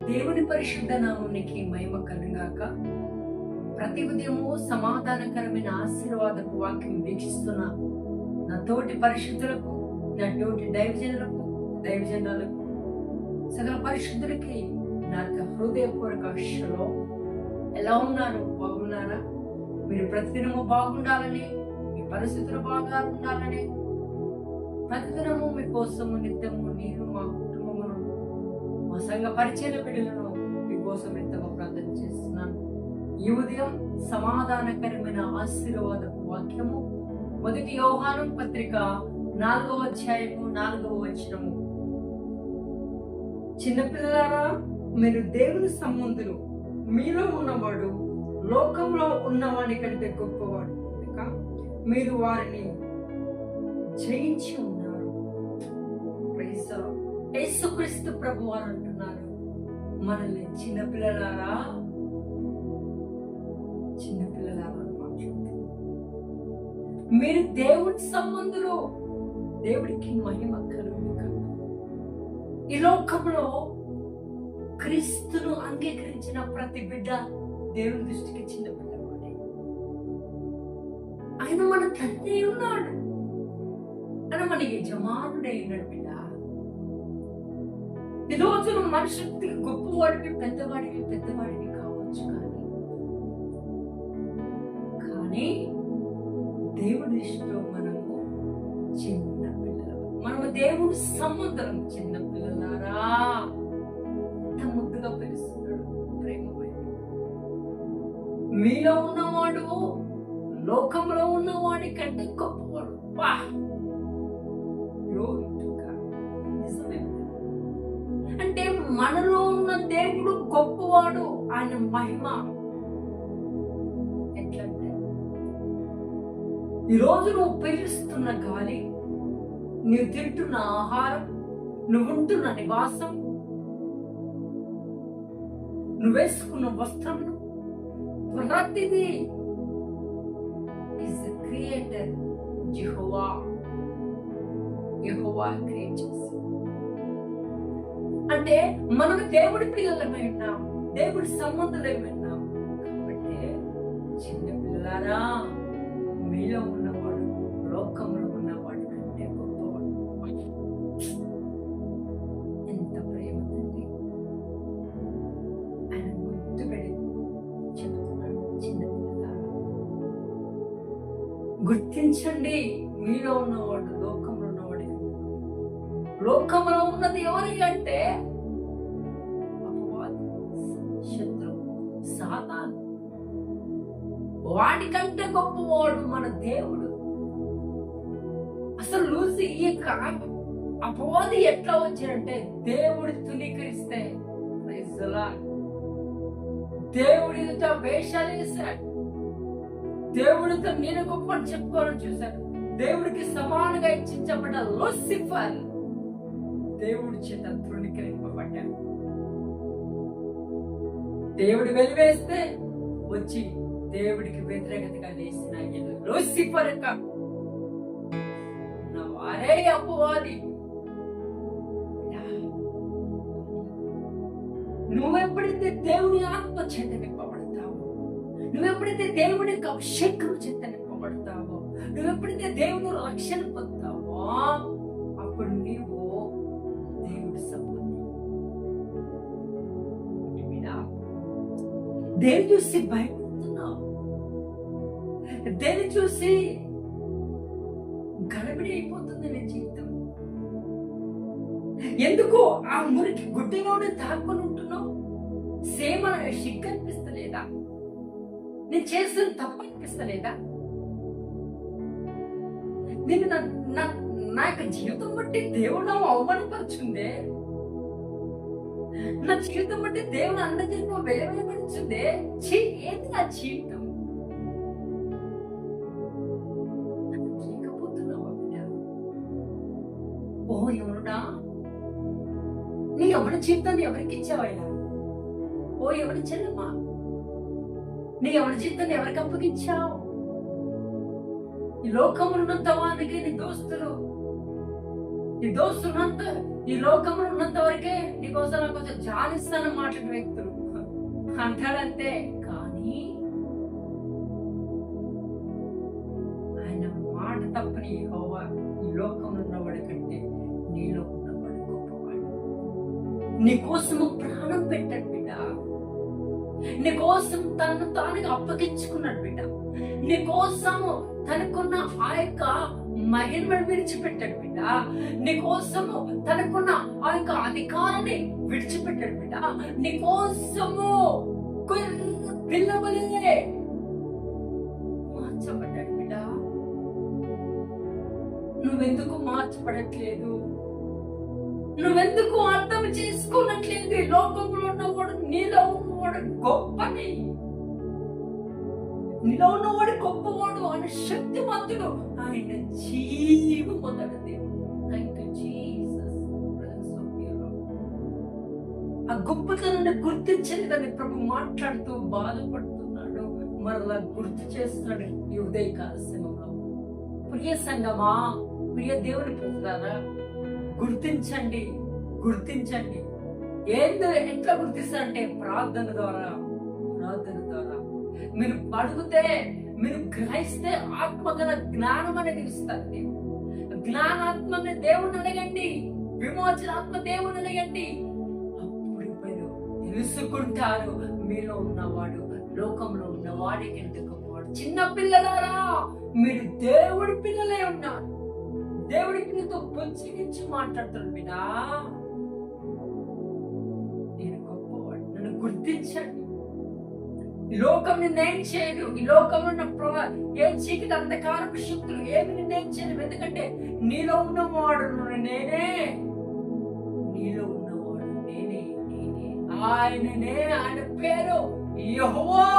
దేవుని పరిశుద్ధ నామానికి మహిమ కలుగాక. ప్రతి ఉదయము సమాధానకరమైన ఆశీర్వాదపు వాక్యం వీక్షిస్తున్న నా తోటి పరిశుద్ధులకు, నా తోటి దైవజనులకు, సకల పరిశుద్ధులకి నా హృదయపూర్వక శలో. ఎలా ఉన్నారు? బాగున్నారా? మీరు ప్రతిదినము బాగుండాలని, మీ పరిస్థితులు బాగా ఉండాలని, ప్రతిదినము మీకోసము నిత్యము నేను మా కుటుంబమును, మా సంఘ పరిచయ బిడ్డలను మీకోసం ఎంతగా ప్రార్థన చేస్తున్నాను. ఈ ఉదయం సమాధానకరమైన ఆశీర్వాదపు వాక్యము 1 యోహాను పత్రిక 4వ అధ్యాయము 4వ వచనము. చిన్నపిల్లలారా, మీరు దేవుని సంబంధులు, మీలో ఉన్నవాడు లోకంలో ఉన్నవాడి కంటే గొప్పవాడు కనుక మీరు వారిని జయించి ఉన్నారు. యేసుక్రీస్తు ప్రభు వారు అంటున్నారు, మనల్ని చిన్నపిల్లలారా మీరు దేవుడి సంబంధులు, దేవుడికి మహిమ కలుగును. ఈ లోకంలో క్రీస్తును అంగీకరించిన ప్రతి బిడ్డ దేవుని దృష్టికి చిన్న పిల్లవాడే. ఆయన మన తండ్రి ఉన్నాడు, ఆయన మన యజమానుడై ఉన్నాడు. బిడ్డ, ఈ రోజు మనుషులకి గొప్పవాడివి, పెద్దవాడివి కావచ్చు, కానీ దేవుడి దృష్టిలో మనము చిన్న పిల్లలు. మనము దేవుడి సంబంధం. చిన్న పిల్లలారా, ఎంత ముద్దుగా పిలుస్తున్నాడు, ప్రేమమైన. మీలో ఉన్నవాడు లోకంలో ఉన్నవాడి కంటే గొప్పవాడు. నిజమే. అంటే మనలో ఉన్న దేవుడు గొప్పవాడు. ఆయన మహిమ ఎట్లంటే, ఈరోజు నువ్వు పీలుస్తున్న గాలి, నువ్వు తింటున్న ఆహారం, నువ్వు ఉంటున్న నివాసం, నువ్వు వేసుకున్న వస్త్రములు, ప్రతిదీ is the creator. Jehovah create చేసి. అంటే మనం దేవుడి పిల్లలమై ఉన్నాం, దేవుడి సంబంధులమై ఉన్నాం. కాబట్టి చిన్న పిల్లలారా, మీలో ఉన్నవాడు లోకంలో ఉన్నవాడు కంటే గొప్పవాడు. ఎంత ప్రేమ తండ్రి! ఆయన ముద్దు పెడి చెప్తున్నాడు, చిన్న పిల్లలారా గుర్తించండి, మీలో ఉన్నవాడు లోకంలో ఉన్నవాడు. లోకంలో ఉన్నది ఎవరి అంటే శత్రువు, సాతాను. వాడికంటే గొప్పవాడు మన దేవుడు. అసలు లూసి ఈ అపవాది ఎట్లా వచ్చాడంటే, దేవుడు తునీకరిస్తే దేవుడితో వేషాలు వేశాడు, దేవుడితో నేను గొప్పని చెప్పుకోవాలని చూశాడు. దేవుడికి సమానంగా ఇచ్చించబడ్డ లూసిఫర్ దేవుడి చేత తృణీకరింపబడ్డాడు. దేవుడు వెలివేస్తే వచ్చి దేవుడికి వ్యతిరేకతగా లేసిన లూసిఫర్ వారే అపవాది. నువ్వెప్పుడైతే దేవుని ఆత్మ చేత నింపబడతావో, నువ్వెప్పుడైతే దేవుని యొక్క అభిషేకం చేత నింపబడతావో, నువ్వెప్పుడైతే దేవుని రక్షణ పొందుతావో, అప్పుడు నీవు దేవుడి సంబంధం. దేని చూసి భయపడుతున్నావు? దేని చూసి గడబిడి అయిపోతుంది నీ జీవితం? ఎందుకు ఆ మురికి గుడ్డిలోనే దాక్కుని ఉంటున్నావు? సేమ సిగ్గు అనిపిస్తలేదా? నేను చేసిన తప్పు అనిపిస్తలేదా? నేను నా యొక్క జీవితం బట్టి దేవుడు అవమానపరుచుందే, నా జీవితం బట్టి దేవుడు అందజన్మ వెలవెలపరుచుందే. ఏది నా జీవితం? లేకపోతున్నావా బిడ్డ? ఓ ఎవరుడా, నీ ఎవరి జీవితాన్ని ఎవరికి ఇచ్చావయ్యా? ఓ ఎవరి చెల్లమ్మా, నీ ఎవరి జీవితాన్ని ఎవరికి అప్పగించావు? ఈ లోకములున్నంత వారికి నీ దోస్తులు, ఈ దోస్తు ఉన్నంత, ఈ లోకంలో ఉన్నంత వరకే నీకోసం నాకు కొంచెం జాలిస్తాను మాట్లాడే వ్యక్తులు అంటాడంతే. కానీ ఆయన మాట తప్పని యెహోవా ఈ లోకంలో ఉన్నవాడి కంటే నీలో ఉన్నవాడు గొప్పవాడు. నీకోసము ప్రాణం పెట్టాడు బిడ్డ, నీకోసం తనను తానుగా అప్పగించుకున్నాడు బిడ్డ, నీకోసము తనకున్న ఆ యొక్క మహిమను విడిచిపెట్టాడు బిడ్డ, నీకోసము తనకున్న ఆ యొక్క అధికారాన్ని విడిచిపెట్టాడు బిడ్డ, నీకోసము పిల్లవలే మార్చబడ్డాడు బిడ్డ. నువ్వెందుకు మార్చబడట్లేదు? నువ్వెందుకు అర్థం చేసుకోనట్లేదు? ఈ లోకంలో ఉన్నవాడు నీలో ఉన్నవాడు గొప్పని, నీలో ఉన్నవాడు గొప్పవాడు, ఆయన శక్తిమంతుడు, ఆయన జీవమున్నది దేవుడు. Thank you Jesus. ఆ గొప్పతనాన్ని గుర్తించలేదని ప్రభు మాట్లాడుతూ బాధపడుతున్నాడు, మరలా గుర్తు చేస్తున్నాడు ఈ ఉదయకాల సమయంలో. ప్రియ సంగమా, ప్రియ దేవుని ప్రజలారా, గుర్తించండి, గుర్తించండి. ఎట్లా గుర్తిస్తారంటే ప్రార్థన ద్వారా. ప్రార్థన ద్వారా మీరు అడిగితే, మీరు గ్రహిస్తే ఆత్మగల జ్ఞానం అనేది ఇస్తారు. జ్ఞానాత్మని దేవుని అడగండి, విమోచనాత్మ దేవుని అడగండి, అప్పుడు మీరు తెలుసుకుంటారు మీలో ఉన్నవాడు లోకంలో ఉన్నవాడి కంటే గొప్పవాడు. చిన్న పిల్లలారా, మీరు దేవుడి పిల్లలే ఉన్నారు. దేవుడి పిల్లతో బుజ్జిగించి మాట్లాడుతారు బిడ్డా, నేను గొప్పవాడు, నన్ను గుర్తించండి. ఈ లోకం నిన్నేం చేయదు, ఈ లోకంలో ఉన్న ఏ చీకటి అంధకారపు శక్తులు ఏమి నిన్నేం చేయదు. ఎందుకంటే నీలో ఉన్నవాడు నేనే, నీలో ఉన్నవాడు నేనే, నేనే ఆయననే. ఆయన పేరు యెహోవా.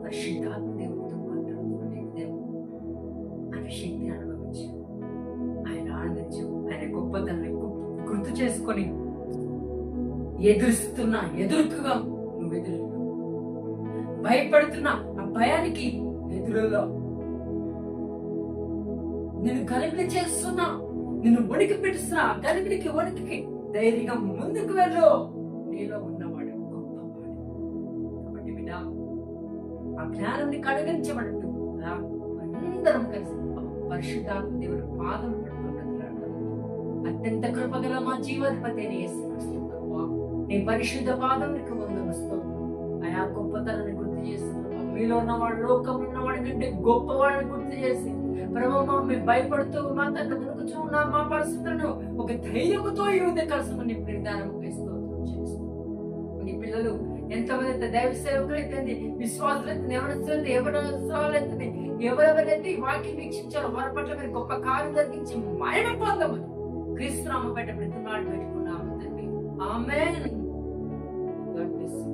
పరిశుద్ధాత్మ దేవుడితో మాట్లాడుతున్న ఆయన శక్తిని అనుభవించు, ఆయన ఆనందించు, ఆయన గొప్పతనాన్ని గుర్తు చేసుకొని ఎదురుగా నువ్వు ఎదురు, భయపడుతున్నా ఆ భయానికి ఎదురులో, నేను గలిబిలి చేస్తున్నా, నిన్ను వణికి పెడుతున్నా, గలిబిలికి వణికి ధైర్యంగా ముందుకు వెళ్ళు. నీలో ఉన్నవాడు గొప్పవాడు. కాబట్టి బిడ్డ, ఆ జ్ఞానం నీకు అనుగ్రహించబడట్టు అందరం కలిసి పరిశుద్ధాత్మ దేవుడు పాదం పెట్టుకుంటున్నాడు. అత్యంత కృపగల మా జీవాధిపతి నీ పరిశుద్ధ పాదం నీకు వందనస్తూ ఆయా గొప్పతనాన్ని గుర్తు చేస్తున్నావు. మీలో ఉన్నవాడు లోకంలో ఉన్నవాడి కంటే గొప్పవాడిని గుర్తు చేసి ప్రభావ మేము భయపడుతూ మా తండ్రి మునుకుచూ ఉన్న మా పరిస్థితులను ఒక ధైర్యంతో ఈ ఉదయ కలిసి నీ నిర్ధారం చేస్తూ నీ పిల్లలు ఎంతమంది దైవ సేవకులైతే, విశ్వాసులైతే, ఎవరైతే ఎవరెవరైతే వాక్యం వీక్షించారో వారి పట్ల మీరు గొప్ప కార్యం జరిగించి మరణ పొందమని క్రీస్తు నామమున ప్రతి నాడు పెట్టుకున్నాము తండ్రి. ఆమేన్. God bless you.